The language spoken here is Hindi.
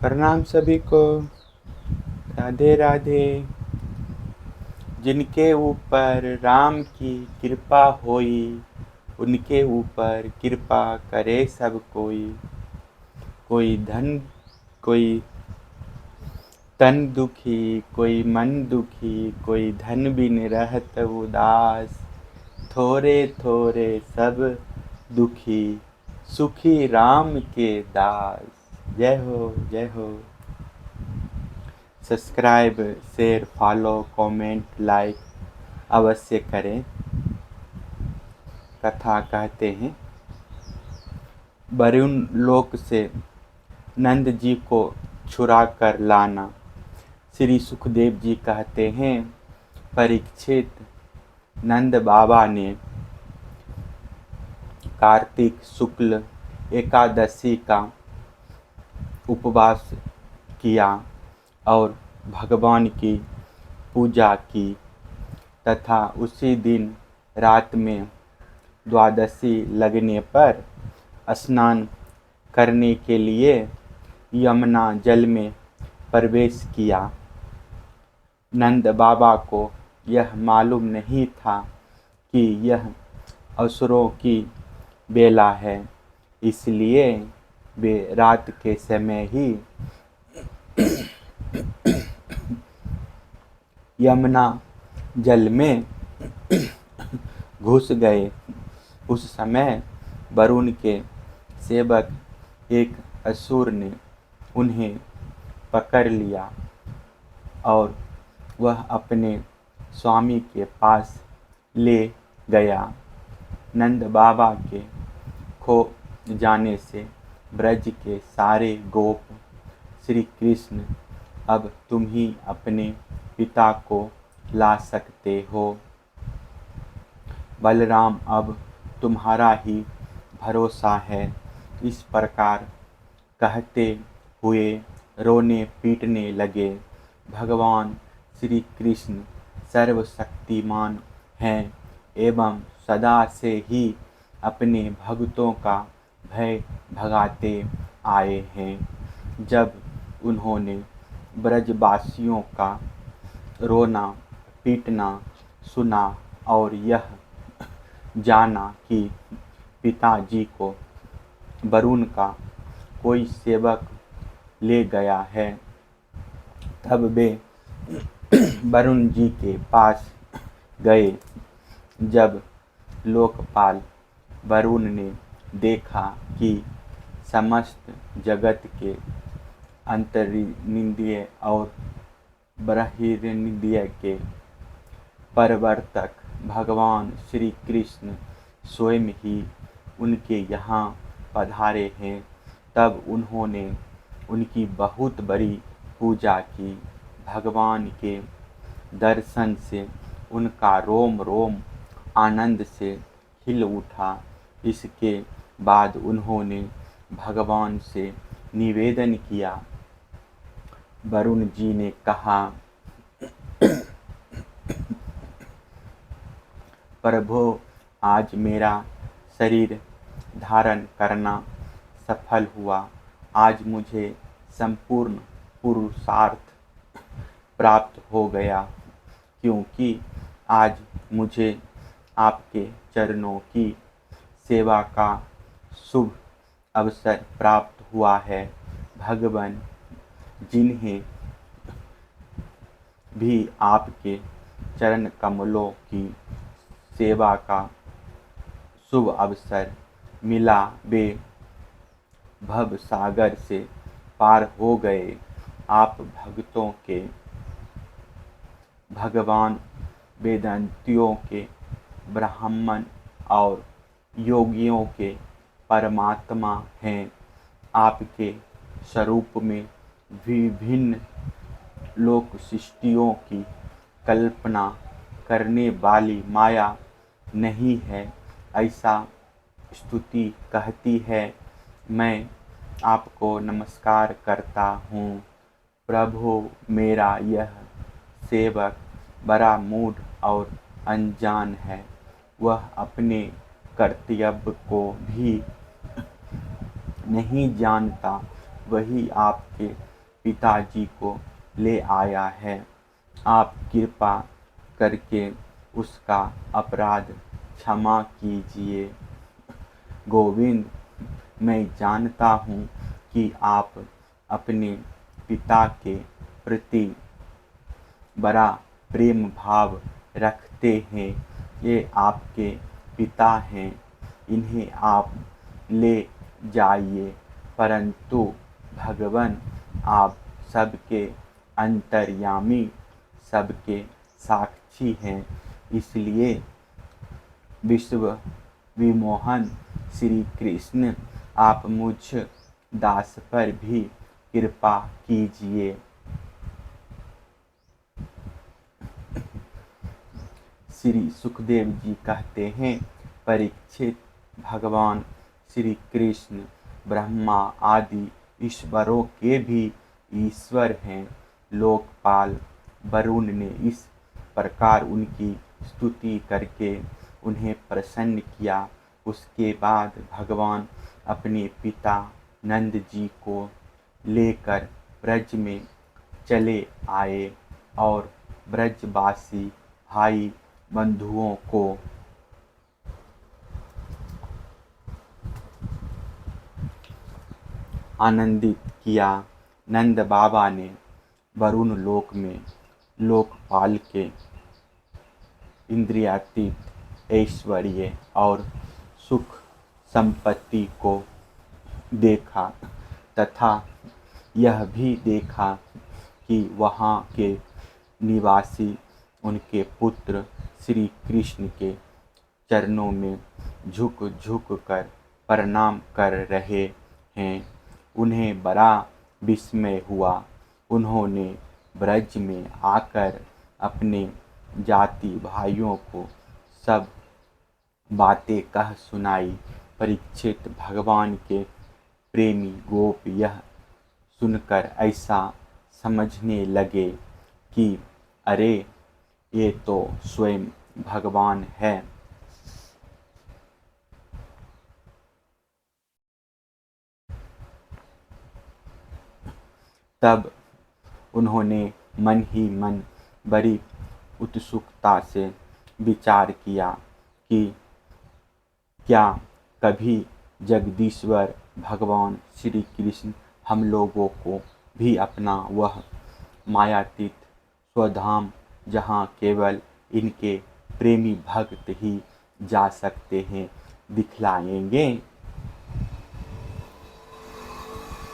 प्रणाम सभी को। राधे राधे। जिनके ऊपर राम की कृपा होई, उनके ऊपर कृपा करे सब कोई। कोई धन, कोई तन दुखी, कोई मन दुखी, कोई धन बिन रहत उदास। थोरे थोरे सब दुखी, सुखी राम के दास। जय हो, जय हो। Subscribe, share, follow, comment, like अवश्य करें। कथा कहते हैं, वरुण लोक से नंद जी को छुड़ा कर लाना। श्री सुखदेव जी कहते हैं, परीक्षित, नंद बाबा ने कार्तिक शुक्ल एकादशी का उपवास किया और भगवान की पूजा की तथा उसी दिन रात में द्वादशी लगने पर स्नान करने के लिए यमुना जल में प्रवेश किया। नंद बाबा को यह मालूम नहीं था कि यह असुरों की बेला है, इसलिए वे रात के समय ही यमुना जल में घुस गए। उस समय वरुण के सेवक एक असुर ने उन्हें पकड़ लिया और वह अपने स्वामी के पास ले गया। नंद बाबा के खो जाने से ब्रज के सारे गोप, श्री कृष्ण, अब तुम ही अपने पिता को ला सकते हो। बलराम, अब तुम्हारा ही भरोसा है। इस प्रकार कहते हुए रोने पीटने लगे। भगवान श्री कृष्ण सर्वशक्तिमान हैं एवं सदा से ही अपने भक्तों का भय भगाते आए हैं। जब उन्होंने ब्रजवासियों का रोना पीटना सुना और यह जाना कि पिताजी को वरुण का कोई सेवक ले गया है, तब वे वरुण जी के पास गए। जब लोकपाल वरुण ने देखा कि समस्त जगत के अंतर्निंद्रिय और बहिर्निंद्रिय के प्रवर्तक भगवान श्री कृष्ण स्वयं ही उनके यहाँ पधारे हैं, तब उन्होंने उनकी बहुत बड़ी पूजा की। भगवान के दर्शन से उनका रोम रोम आनंद से खिल उठा। इसके बाद उन्होंने भगवान से निवेदन किया। वरुण जी ने कहा, प्रभो, आज मेरा शरीर धारण करना सफल हुआ। आज मुझे संपूर्ण पुरुषार्थ प्राप्त हो गया, क्योंकि आज मुझे आपके चरणों की सेवा का शुभ अवसर प्राप्त हुआ है। भगवान, जिन्हें भी आपके चरण कमलों की सेवा का शुभ अवसर मिला, वे भव सागर से पार हो गए। आप भक्तों के भगवान, वेदांतियों के ब्राह्मण और योगियों के परमात्मा हैं। आपके स्वरूप में विभिन्न लोक सृष्टियों की कल्पना करने वाली माया नहीं है, ऐसा स्तुति कहती है। मैं आपको नमस्कार करता हूँ। प्रभु, मेरा यह सेवक बड़ा मूढ़ और अनजान है। वह अपने कर्तव्य को भी नहीं जानता, वही आपके पिताजी को ले आया है। आप कृपा करके उसका अपराध क्षमा कीजिए। गोविंद, मैं जानता हूँ कि आप अपने पिता के प्रति बड़ा प्रेम भाव रखते हैं। ये आपके पिता हैं, इन्हें आप ले जाइए। परंतु भगवान, आप सबके अंतर्यामी, सबके साक्षी हैं, इसलिए विश्व विमोहन श्री कृष्ण, आप मुझ दास पर भी कृपा कीजिए। श्री सुखदेव जी कहते हैं, परीक्षित, भगवान श्री कृष्ण ब्रह्मा आदि ईश्वरों के भी ईश्वर हैं। लोकपाल वरुण ने इस प्रकार उनकी स्तुति करके उन्हें प्रसन्न किया। उसके बाद भगवान अपने पिता नंद जी को लेकर ब्रज में चले आए और ब्रजवासी भाई बंधुओं को आनंदित किया। नंद बाबा ने वरुण लोक में लोकपाल के इंद्रियातीत ऐश्वर्य और सुख संपत्ति को देखा तथा यह भी देखा कि वहाँ के निवासी उनके पुत्र श्री कृष्ण के चरणों में झुक झुक कर प्रणाम कर रहे हैं। उन्हें बड़ा विस्मय हुआ। उन्होंने ब्रज में आकर अपने जाति भाइयों को सब बातें कह सुनाई। परीक्षित, भगवान के प्रेमी गोप यह सुनकर ऐसा समझने लगे कि अरे, ये तो स्वयं भगवान है। तब उन्होंने मन ही मन बड़ी उत्सुकता से विचार किया कि क्या कभी जगदीश्वर भगवान श्री कृष्ण हम लोगों को भी अपना वह मायातीत स्वधाम, जहाँ केवल इनके प्रेमी भक्त ही जा सकते हैं, दिखलाएंगे।